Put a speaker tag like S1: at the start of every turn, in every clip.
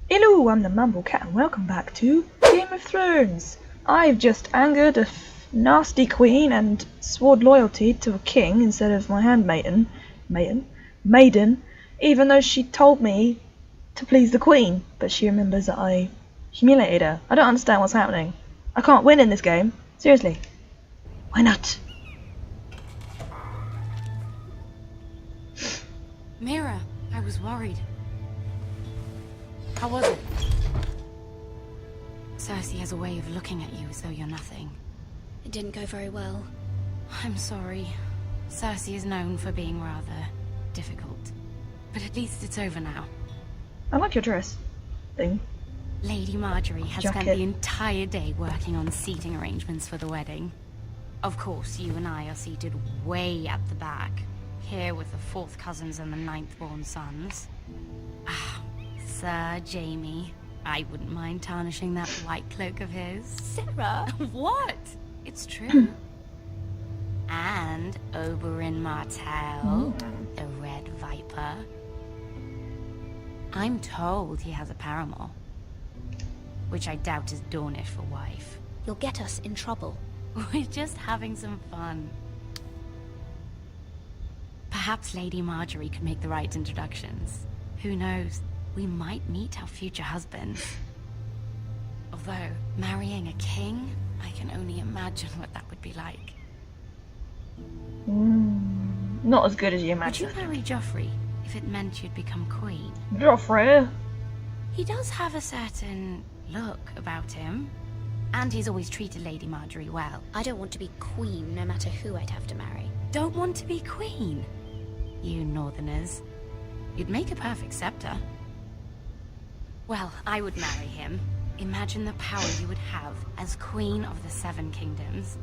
S1: Hello, I'm the Mumble Cat and welcome back to Game of Thrones. I've just angered a nasty queen and swore loyalty to a king instead of my handmaiden, maiden, even though she told me to please the queen, but she remembers that I humiliated her. I don't understand what's happening. I can't win in this game. Seriously. Why not?
S2: Mira, I was worried. How was it? Cersei has a way of looking at you as though you're nothing.
S3: It didn't go very well.
S2: I'm sorry. Cersei is known for being rather difficult. But at least it's over now.
S1: I like your dress thing.
S2: Lady Margaery has spent the entire day working on seating arrangements for the wedding. Of course, you and I are seated way at the back, here with the 4th cousins and the 9th-born sons. Ah, Sir Jaime. I wouldn't mind tarnishing that white cloak of his.
S3: Sarah!
S2: What? It's true. And Oberyn Martell, the Red Viper. I'm told he has a paramour, which I doubt is Dornish for wife.
S3: You'll get us in trouble.
S2: We're just having some fun. Perhaps Lady Margaery could make the right introductions. Who knows? We might meet our future husbands. Although, marrying a king, I can only imagine what that would be like.
S1: Not as good as you imagine.
S2: Would you marry Joffrey if it meant you'd become queen?
S1: Joffrey?
S2: He does have a certain look about him. And he's always treated Lady Margaery well.
S3: I don't want to be queen, no matter who I'd have to marry.
S2: Don't want to be queen? You northerners. You'd make a perfect scepter. Well, I would marry him. Imagine the power you would have as Queen of the 7 Kingdoms.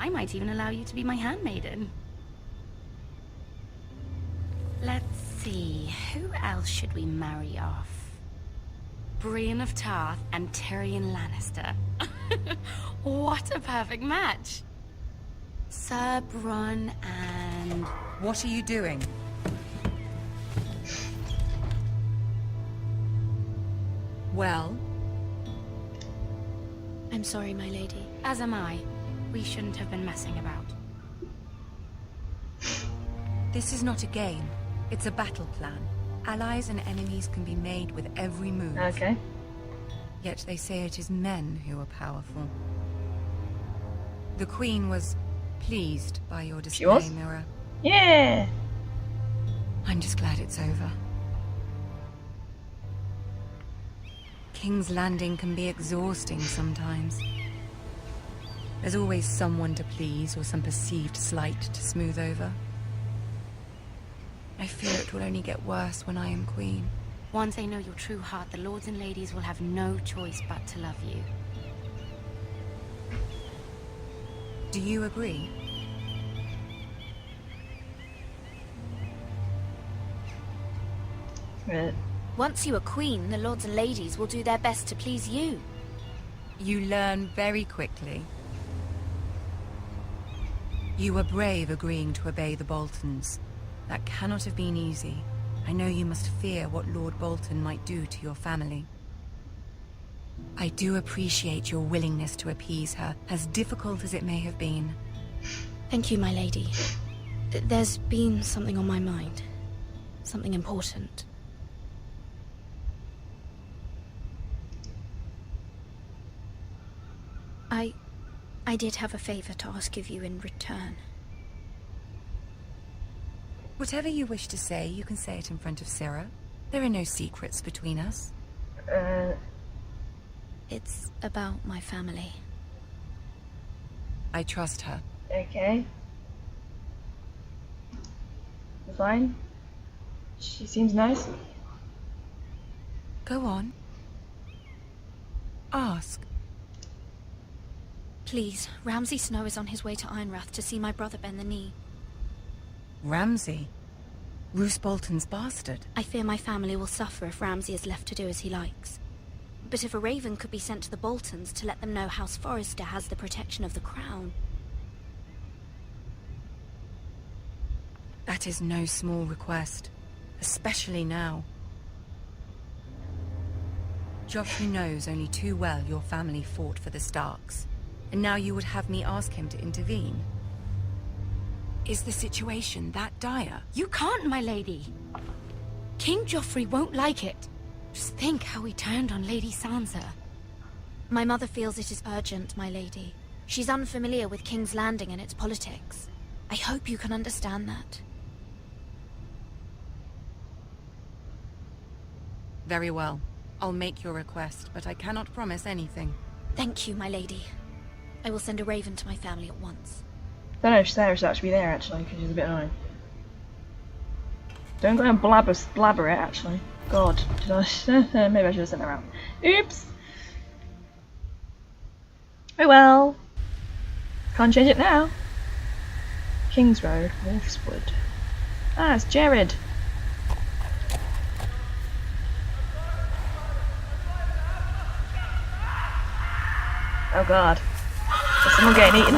S2: I might even allow you to be my handmaiden. Let's see, who else should we marry off? Brienne of Tarth and Tyrion Lannister. What a perfect match! Sir Bronn and...
S4: What are you doing? Well?
S3: I'm sorry, my lady.
S2: As am I. We shouldn't have been messing about.
S4: This is not a game. It's a battle plan. Allies and enemies can be made with every move.
S1: Okay.
S4: Yet they say it is men who are powerful. The Queen was pleased by your display,
S1: She was?
S4: Mira.
S1: Yeah!
S4: I'm just glad it's over. King's Landing can be exhausting sometimes. There's always someone to please or some perceived slight to smooth over. I fear it will only get worse when I am queen.
S2: Once they know your true heart, the lords and ladies will have no choice but to love you.
S4: Do you agree?
S3: Once you are queen, the lords and ladies will do their best to please you.
S4: You learn very quickly. You were brave agreeing to obey the Boltons. That cannot have been easy. I know you must fear what Lord Bolton might do to your family. I do appreciate your willingness to appease her, as difficult as it may have been.
S3: Thank you, my lady. There's been something on my mind. Something important. I did have a favor to ask of you in return.
S4: Whatever you wish to say, you can say it in front of Sarah. There are no secrets between us.
S3: It's about my family.
S4: I trust her.
S1: Okay. Fine. She seems nice.
S4: Go on. Ask.
S3: Please, Ramsey Snow is on his way to Ironrath to see my brother bend the knee.
S4: Ramsey? Roose Bolton's bastard?
S3: I fear my family will suffer if Ramsey is left to do as he likes. But if a raven could be sent to the Boltons to let them know House Forrester has the protection of the crown...
S4: That is no small request, especially now. Joffrey knows only too well your family fought for the Starks, and now you would have me ask him to intervene. Is the situation that dire?
S2: You can't, my lady. King Joffrey won't like it. Just think how he turned on Lady Sansa.
S3: My mother feels it is urgent, my lady. She's unfamiliar with King's Landing and its politics. I hope you can understand that.
S4: Very well. I'll make your request, but I cannot promise anything.
S3: Thank you, my lady. I will send a raven to my family at once.
S1: Don't know if Sarah should actually be there, actually, because she's a bit annoying. Don't go and blabber it, actually. God, did I? Maybe I should have sent her out. Oops! Oh well. Can't change it now. King's Road, Wolfswood. Ah, it's Jared. Oh god. Is someone getting eaten?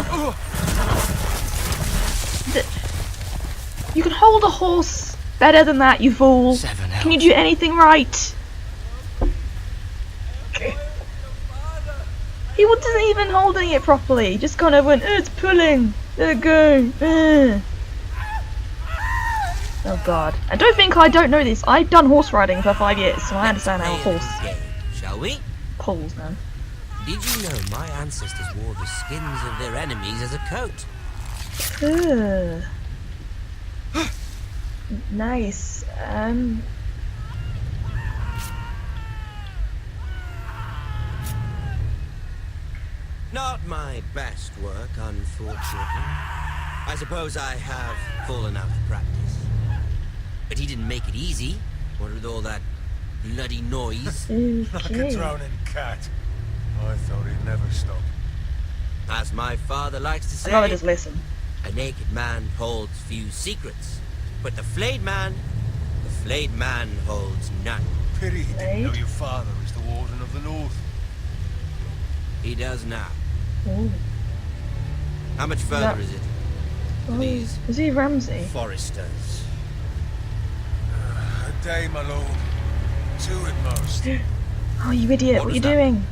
S1: You can hold a horse better than that, you fool. Can you do anything right? He wasn't even holding it properly. He just kind of went, it's pulling. There it go. Oh god. And don't think I don't know this. I've done horse riding for 5 years, so I understand how a horse
S5: Shall we?
S1: pulls, man.
S5: Did you know my ancestors wore the skins of their enemies as a coat?
S1: Nice.
S5: Not my best work, unfortunately. I suppose I have fallen out of practice. But he didn't make it easy, what with all that bloody noise.
S6: Like a drowning cat. I thought he'd never stop.
S5: As my father likes to say,
S1: I'd rather just listen.
S5: a naked man holds few secrets, but the flayed man holds none.
S6: Pity he didn't know your father is the Warden of the North.
S5: He does now.
S1: Ooh.
S5: How much further is it?
S1: Oh,
S5: These
S1: is he Ramsey?
S5: foresters.
S6: A day, my lord. 2 at most.
S1: Oh, you idiot! What are
S5: was
S1: you
S5: that?
S1: doing?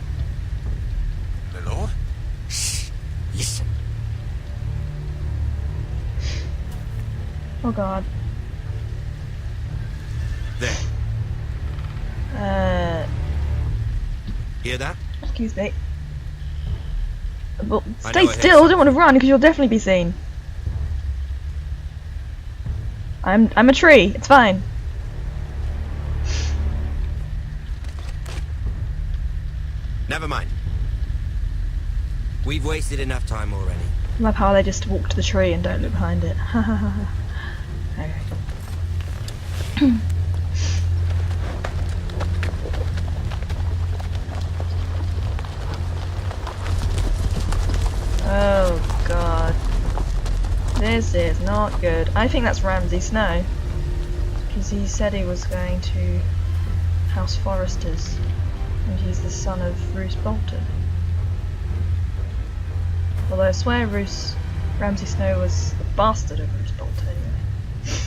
S6: My lord?
S5: Shh! Listen.
S1: Oh god.
S5: There. Hear that?
S1: Excuse me. Well,
S5: I
S1: stay
S5: know I
S1: still.
S5: hate
S1: I don't want to run because you'll definitely be seen. I'm a tree. It's fine.
S5: Never mind. We've wasted enough time already.
S1: I love how they just walk to the tree and don't look behind it. Ha ha ha. Okay. Oh god. This is not good. I think that's Ramsey Snow. Because he said he was going to House Foresters. And he's the son of Roose Bolton. Although I swear Ramsey Snow was the bastard of Roose Bolton anyway.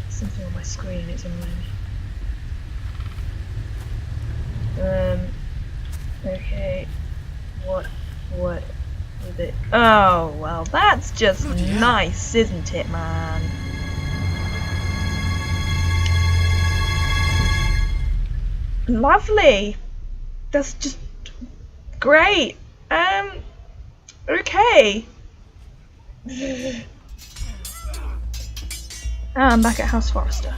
S1: Something on my screen, it's annoying me. Okay. What is it? Oh, well, that's just nice, isn't it, man? Lovely! That's just great! Okay. I'm back at House Forester.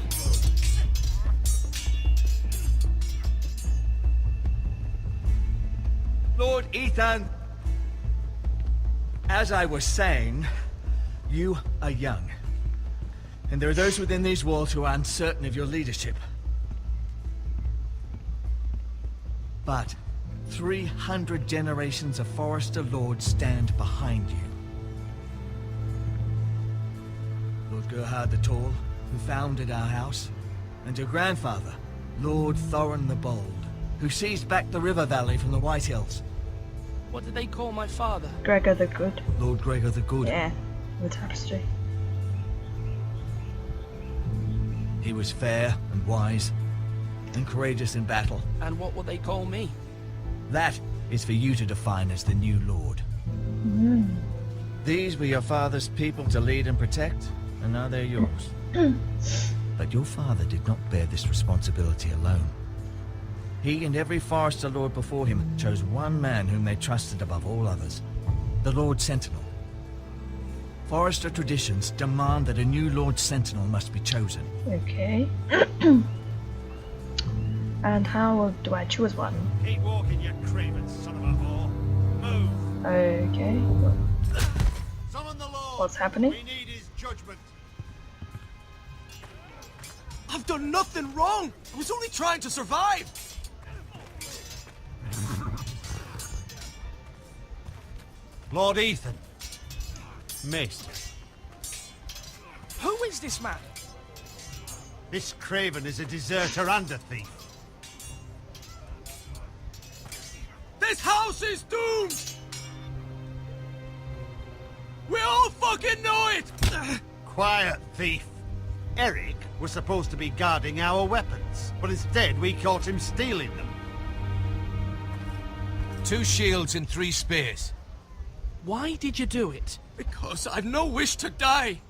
S7: Lord Ethan, as I was saying, you are young. And there are those within these walls who are uncertain of your leadership. But 300 generations of Forester Lords stand behind you. Lord Gerhard the Tall, who founded our house, and your grandfather, Lord Thorin the Bold, who seized back the river valley from the White Hills.
S8: What did they call my father?
S1: Gregor the Good.
S7: Lord Gregor the Good.
S1: Yeah, the tapestry.
S7: He was fair and wise, and courageous in battle.
S8: And what will they call me?
S7: That is for you to define as the new lord. These were your father's people to lead and protect, and now they're yours. But your father did not bear this responsibility alone. He and every Forester Lord before him chose one man whom they trusted above all others, the Lord Sentinel. Forester traditions demand that a new Lord Sentinel must be chosen.
S1: Okay. And how do I choose one?
S6: Keep walking, you craven son of a whore. Move.
S1: Okay.
S6: Summon the Lord.
S1: What's happening?
S6: We need his judgment.
S8: I've done nothing wrong! I was only trying to survive!
S6: Lord Ethan. Maester.
S8: Who is this man?
S6: This craven is a deserter and a thief.
S8: This house is doomed! We all fucking know it!
S6: Quiet, thief. Eric was supposed to be guarding our weapons, but instead we caught him stealing them.
S9: 2 shields and 3 spears.
S8: Why did you do it? Because I've no wish to die.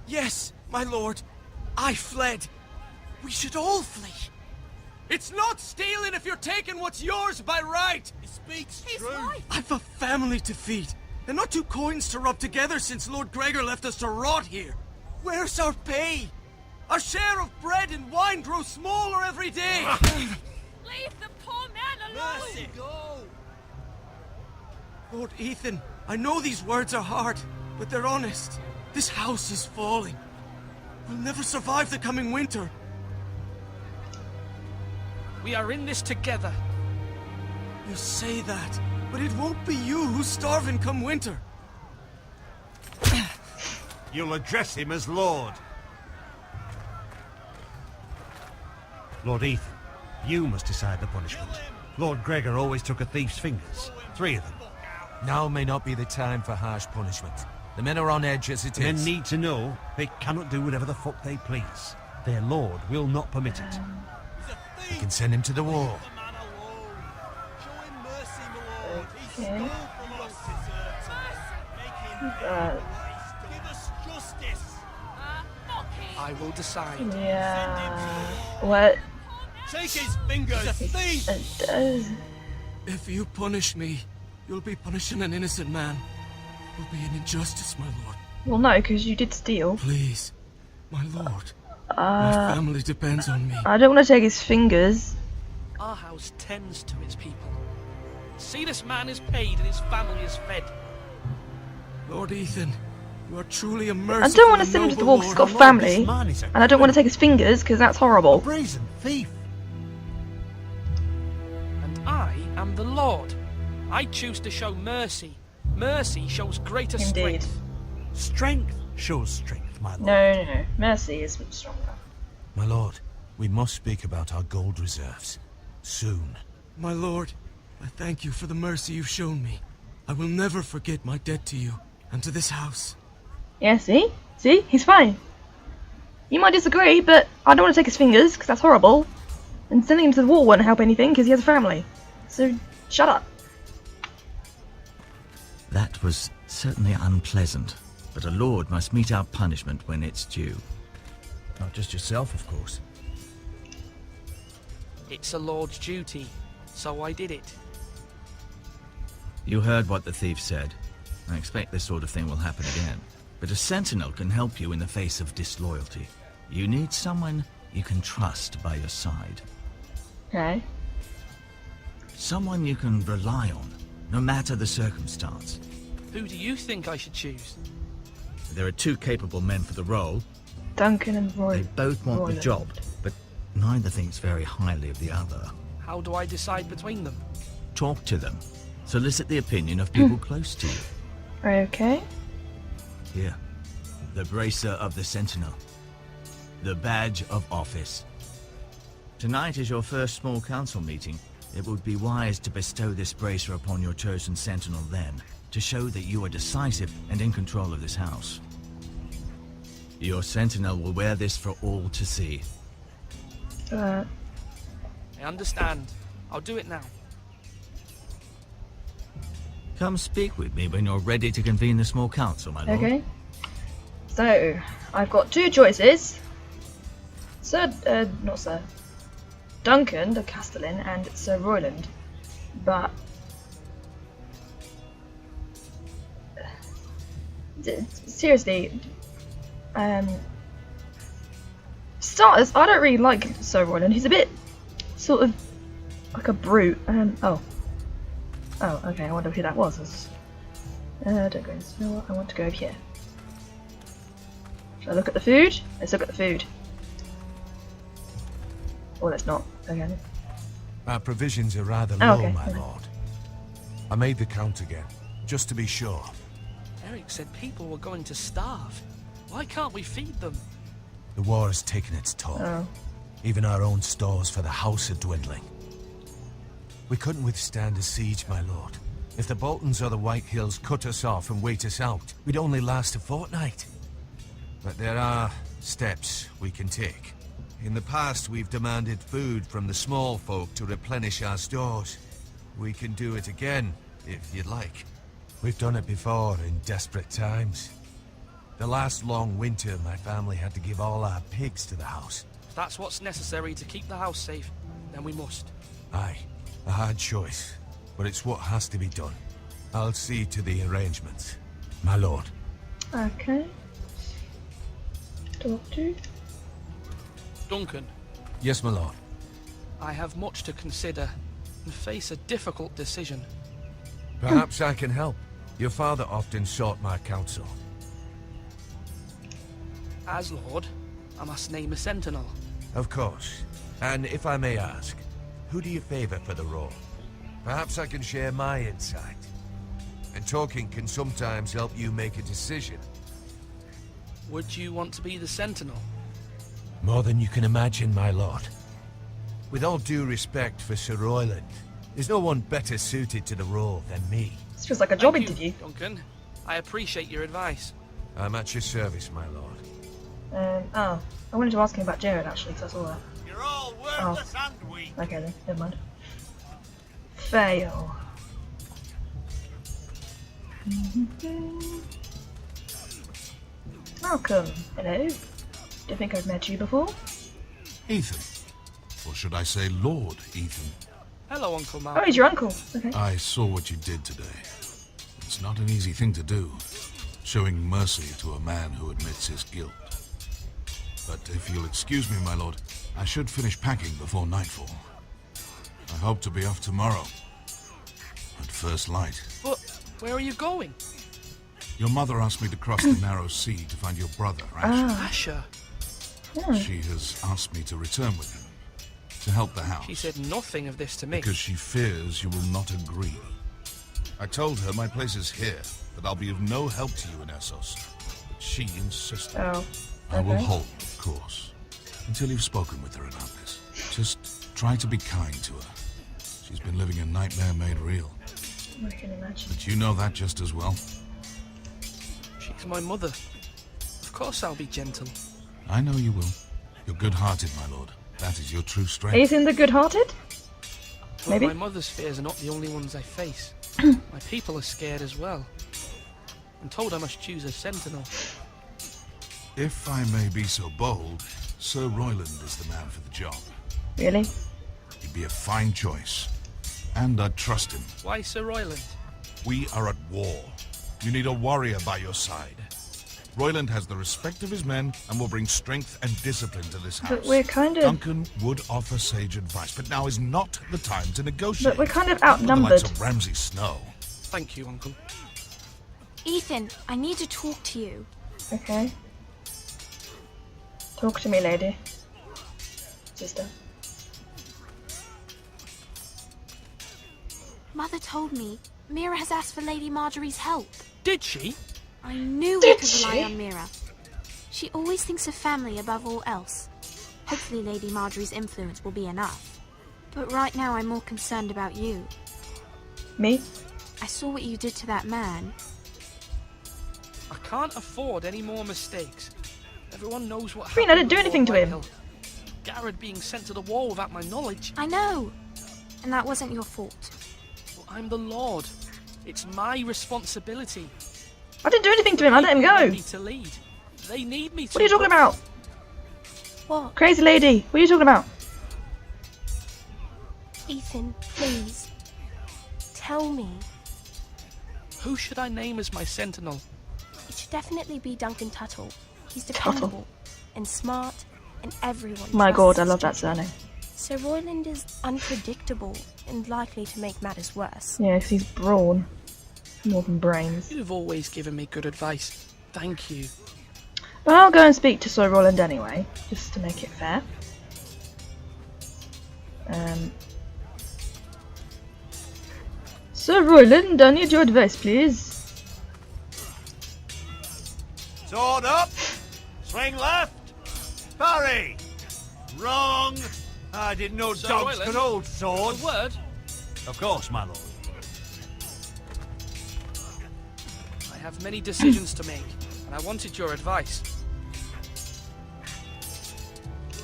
S8: Yes, my lord. I fled. We should all flee. It's not stealing if you're taking what's yours by right.
S6: He speaks true.
S8: I've a family to feed, and not 2 coins to rub together since Lord Gregor left us to rot here. Where's our pay? Our share of bread and wine grows smaller every day.
S2: Leave the poor man alone!
S6: Mercy.
S8: Go! Lord Ethan, I know these words are hard, but they're honest. This house is falling. We'll never survive the coming winter. We are in this together. You say that, but it won't be you who's starving come winter.
S6: You'll address him as Lord. Lord Ethan, you must decide the punishment. Lord Gregor always took a thief's fingers. 3 of them.
S9: Now may not be the time for harsh punishment. The men are on edge as it
S6: The men
S9: is.
S6: need to know they cannot do whatever the fuck they please. Their lord will not permit it.
S9: We can send him to the wall.
S1: Okay.
S8: I will decide.
S1: Yeah. What?
S6: Take his fingers, thief!
S1: It does.
S8: If you punish me, you'll be punishing an innocent man. It will be an injustice, my lord.
S1: Well, no, because you did steal.
S8: Please, my lord. My family depends on me.
S1: I don't want to take his fingers.
S8: Our house tends to its people. See, this man is paid and his family is fed. Lord Ethan, you are truly a merciful.
S1: I don't want to send him to the wall because he's got a family. And I don't want to take his fingers because that's horrible.
S6: Brazen thief!
S8: And I am the Lord. I choose to show mercy. Mercy shows greater
S1: Indeed.
S8: strength.
S6: Strength shows strength, my lord.
S1: No. Mercy is much stronger.
S9: My lord, we must speak about our gold reserves. Soon.
S8: My lord, I thank you for the mercy you've shown me. I will never forget my debt to you and to this house.
S1: Yeah, see? See? He's fine. You might disagree, but I don't want to take his fingers because that's horrible. And sending him to the wall won't help anything because he has a family. So, shut up.
S7: That was certainly unpleasant, but a lord must mete out punishment when it's due. Not just yourself, of course.
S8: It's a lord's duty, so I did it.
S7: You heard what the thief said. I expect this sort of thing will happen again. But a sentinel can help you in the face of disloyalty. You need someone you can trust by your side.
S1: Okay.
S7: Someone you can rely on, no matter the circumstance.
S8: Who do you think I should choose?
S7: There are 2 capable men for the role.
S1: Duncan and Roy.
S7: They both want the
S1: Royland.
S7: job, but neither thinks very highly of the other.
S8: How do I decide between them?
S7: Talk to them. Solicit the opinion of people close to you.
S1: Okay.
S7: Here, the bracer of the Sentinel. The badge of office. Tonight is your first small council meeting. It would be wise to bestow this bracer upon your chosen Sentinel then, to show that you are decisive and in control of this house. Your Sentinel will wear this for all to see.
S8: I understand. I'll do it now.
S7: Come speak with me when you're ready to convene the small council, my lord.
S1: Okay. So, I've got two choices. Not Sir. Duncan, the Castellan, and Sir Royland. But... seriously, starters, I don't really like Sir Royland. He's a bit sort of like a brute. Oh, okay. I wonder who that was. Don't go in. You know what? I want to go over here. Shall I look at the food? Let's look at the food. Oh, let's not. Okay.
S9: Our provisions are rather low,
S1: okay.
S9: my lord. I made the count again, just to be sure.
S8: Eric said people were going to starve. Why can't we feed them?
S9: The war has taken its toll.
S1: Oh.
S9: Even our own stores for the house are dwindling. We couldn't withstand a siege, my lord. If the Boltons or the White Hills cut us off and wait us out, we'd only last a fortnight. But there are steps we can take. In the past, we've demanded food from the small folk to replenish our stores. We can do it again, if you'd like. We've done it before in desperate times. The last long winter, my family had to give all our pigs to the house.
S8: If that's what's necessary to keep the house safe, then we must.
S9: Aye, a hard choice, but it's what has to be done. I'll see to the arrangements, my lord.
S1: Okay. Talk to.
S8: Duncan,
S9: Yes, my lord.
S8: I have much to consider and face a difficult decision.
S9: Perhaps I can help. Your father often sought my counsel.
S8: As Lord, I must name a sentinel.
S9: Of course. And if I may ask, who do you favor for the role? Perhaps I can share my insight. And talking can sometimes help you make a decision.
S8: Would you want to be the sentinel?
S9: More than you can imagine, my lord. With all due respect for Sir Royland, there's no one better suited to the role than me.
S1: This feels like a job
S8: Thank
S1: interview.
S8: you, Duncan. I appreciate your advice.
S9: I'm at your service, my lord.
S1: Oh, I wanted to ask him about Jared actually, because I saw that.
S6: You're all worthless and weak.
S1: Okay then, never mind. Fail. Welcome. Hello. Do you think I've met you before?
S10: Ethan. Or should I say Lord Ethan?
S8: Hello, Uncle
S1: Oh,
S8: Malcolm.
S1: he's your uncle. Okay.
S10: I saw what you did today. It's not an easy thing to do, showing mercy to a man who admits his guilt. But if you'll excuse me, my lord, I should finish packing before nightfall. I hope to be off tomorrow. At first light.
S8: But where are you going?
S10: Your mother asked me to cross the narrow sea to find your brother, Asher.
S8: Asher.
S10: She has asked me to return with him, to help the house.
S8: She said nothing of this to me.
S10: Because she fears you will not agree. I told her my place is here, that I'll be of no help to you in Essos. But she insisted.
S1: Oh.
S10: I will
S1: okay.
S10: hold, of course, until you've spoken with her about this. Just try to be kind to her. She's been living a nightmare made real.
S1: I can imagine.
S10: But you know that just as well.
S8: She's my mother. Of course I'll be gentle.
S10: I know you will. You're good-hearted, my lord. That is your true strength.
S1: Are you in the good-hearted?
S8: But
S1: Maybe.
S8: my mother's fears are not the only ones I face. My people are scared as well. I'm told I must choose a sentinel.
S10: If I may be so bold, Sir Royland is the man for the job.
S1: Really?
S10: He'd be a fine choice. And I'd trust him.
S8: Why Sir Royland?
S10: We are at war. You need a warrior by your side. Royland has the respect of his men and will bring strength and discipline to this house.
S1: But we're kind of...
S10: Duncan would offer sage advice, but now is not the time to negotiate.
S1: But we're kind of
S10: Not with
S1: outnumbered.
S10: the likes of Ramsey Snow.
S8: Thank you, Uncle.
S3: Ethan, I need to talk to you.
S1: Okay. Talk to me, lady. Sister.
S3: Mother told me Mira has asked for Lady Marjorie's help.
S8: Did she?
S3: I knew we
S1: Did
S3: could rely
S1: she?
S3: on Mira. She always thinks of family above all else. Hopefully Lady Marjorie's influence will be enough. But right now I'm more concerned about you.
S1: Me?
S3: I saw what you did to that man.
S8: I can't afford any more mistakes. Everyone knows what
S1: I mean, I
S8: happened
S1: didn't do
S8: with
S1: anything to
S8: Lord
S1: him.
S8: Whitehill.
S11: Garrett being sent to the wall without my knowledge.
S3: I know. And that wasn't your fault.
S11: Well, I'm the Lord. It's my responsibility.
S1: I didn't do anything to him. I let him
S11: They
S1: go.
S11: need me to lead. They need me to.
S1: What are you talking about?
S3: What?
S1: Crazy lady. What are you talking about?
S12: Ethan, please. Tell me.
S11: Who should I name as my sentinel?
S12: It should definitely be Duncan Tuttle. He's dependable and smart, and everyone
S1: My
S12: trusts
S1: god, I
S12: his
S1: love that
S12: judgment.
S1: surname.
S12: Sir Royland is unpredictable and likely to make matters worse.
S1: Yeah, because he's brawn. More than brains.
S11: You've always given me good advice. Thank you.
S1: But I'll go and speak to Sir Roland anyway, just to make it fair. Sir Roland, I need your advice, please.
S6: Sword up! Swing left! Parry! Wrong! I didn't know
S11: Sir
S6: dogs
S11: Royland,
S6: could hold swords.
S11: A word?
S6: Of course, my lord.
S11: I have many decisions to make, and I wanted your advice.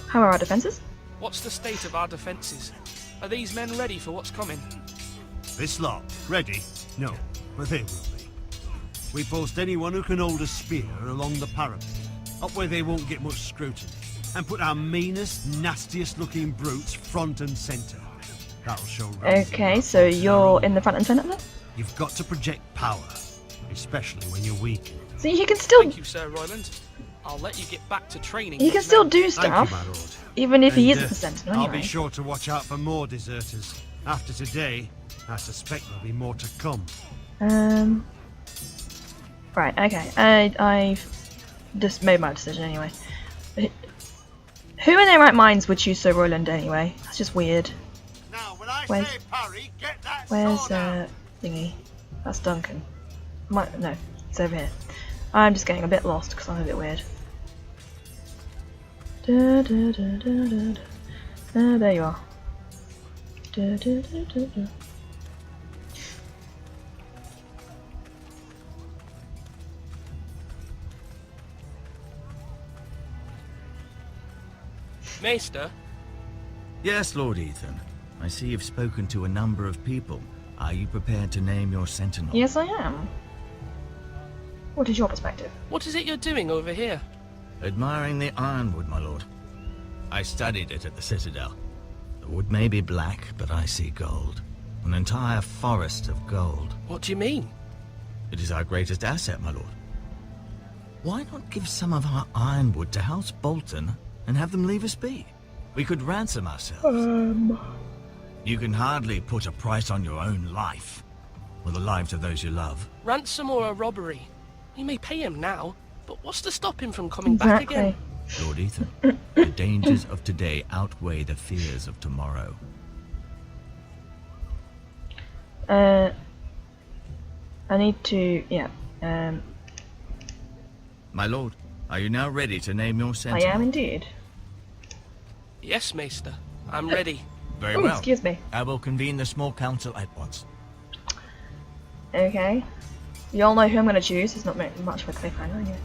S1: How are our defences?
S11: What's the state of our defences? Are these men ready for what's coming?
S6: This lot, ready? No, but they will be. We post anyone who can hold a spear along the parapet, up where they won't get much scrutiny, and put our meanest, nastiest looking brutes front and centre. That'll show Ramsey.
S1: Okay, so you're in the front and centre then?
S6: You've got to project power, especially when you're weak.
S1: So you can still...
S11: Thank you, Sir Royland. I'll let you get back to training.
S1: You can
S11: these
S1: still
S11: men.
S1: do
S6: Thank
S1: stuff,
S6: you, my lord.
S1: even if he
S6: And,
S1: isn't the sentinel
S6: I'll
S1: anyway.
S6: be sure to watch out for more deserters. After today, I suspect there'll be more to come.
S1: Right, okay. I've just made my decision anyway. Who in their right minds would choose Sir Roland anyway? That's just weird.
S6: Now, when I
S1: Where's-
S6: say parry, get that
S1: Where's
S6: sword out.
S1: thingy? That's Duncan. No, it's over here. I'm just getting a bit lost because I'm a bit weird. There you are.
S11: Maester,
S7: Yes, Lord Ethan. I see you've spoken to a number of people. Are you prepared to name your sentinel?
S1: Yes, I am. What is your perspective?
S11: what is it you're doing over here?
S7: Admiring the ironwood, my lord. I studied it at the Citadel. The wood may be black, but I see gold. An entire forest of gold.
S11: What do you mean?
S7: It is our greatest asset, my lord. Why not give some of our ironwood to House Bolton and have them leave us be? We could ransom ourselves. You can hardly put a price on your own life, or the lives of those you love.
S11: Ransom or a robbery? We may pay him now, but what's to stop him from coming back again?
S7: Lord Ethan, the dangers of today outweigh the fears of tomorrow.
S1: I need to,
S7: My lord, are you now ready to name your
S1: I
S7: sentinel?
S1: am indeed.
S11: Yes, Maester. I'm ready.
S7: Very
S1: Ooh,
S7: well.
S1: excuse me.
S7: I will convene the small council at once.
S1: Okay. You all know who I'm going to choose. It's not much of a cliffhanger anyway.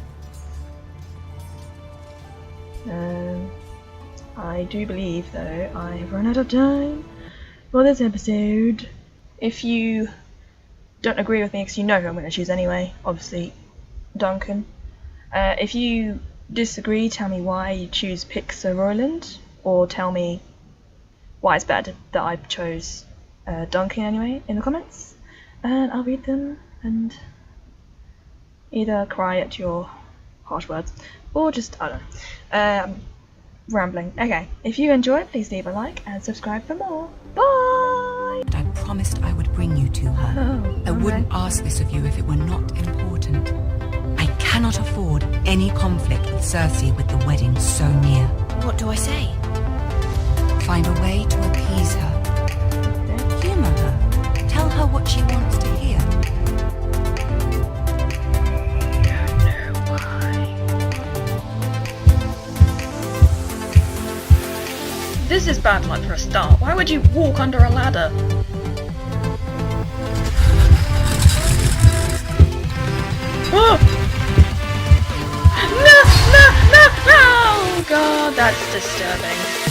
S1: I do believe, though, I've run out of time for this episode. If you don't agree with me, because you know who I'm going to choose anyway, obviously Duncan. If you disagree, tell me why you pick Sir Roland, or tell me why it's better that I chose Duncan anyway in the comments, and I'll read them and either cry at your harsh words or just, I don't know, rambling. Okay, if you enjoyed, please leave a like and subscribe for more. Bye!
S4: I promised I would bring you to her.
S1: Oh,
S4: I wouldn't ask this of you if it were not important. I cannot afford any conflict with Cersei with the wedding so near.
S3: What do I say?
S4: Find a way to appease her. Humor her. Tell her what she wants to hear.
S1: This is bad luck for a start. Why would you walk under a ladder? Oh! No! Oh god, that's disturbing.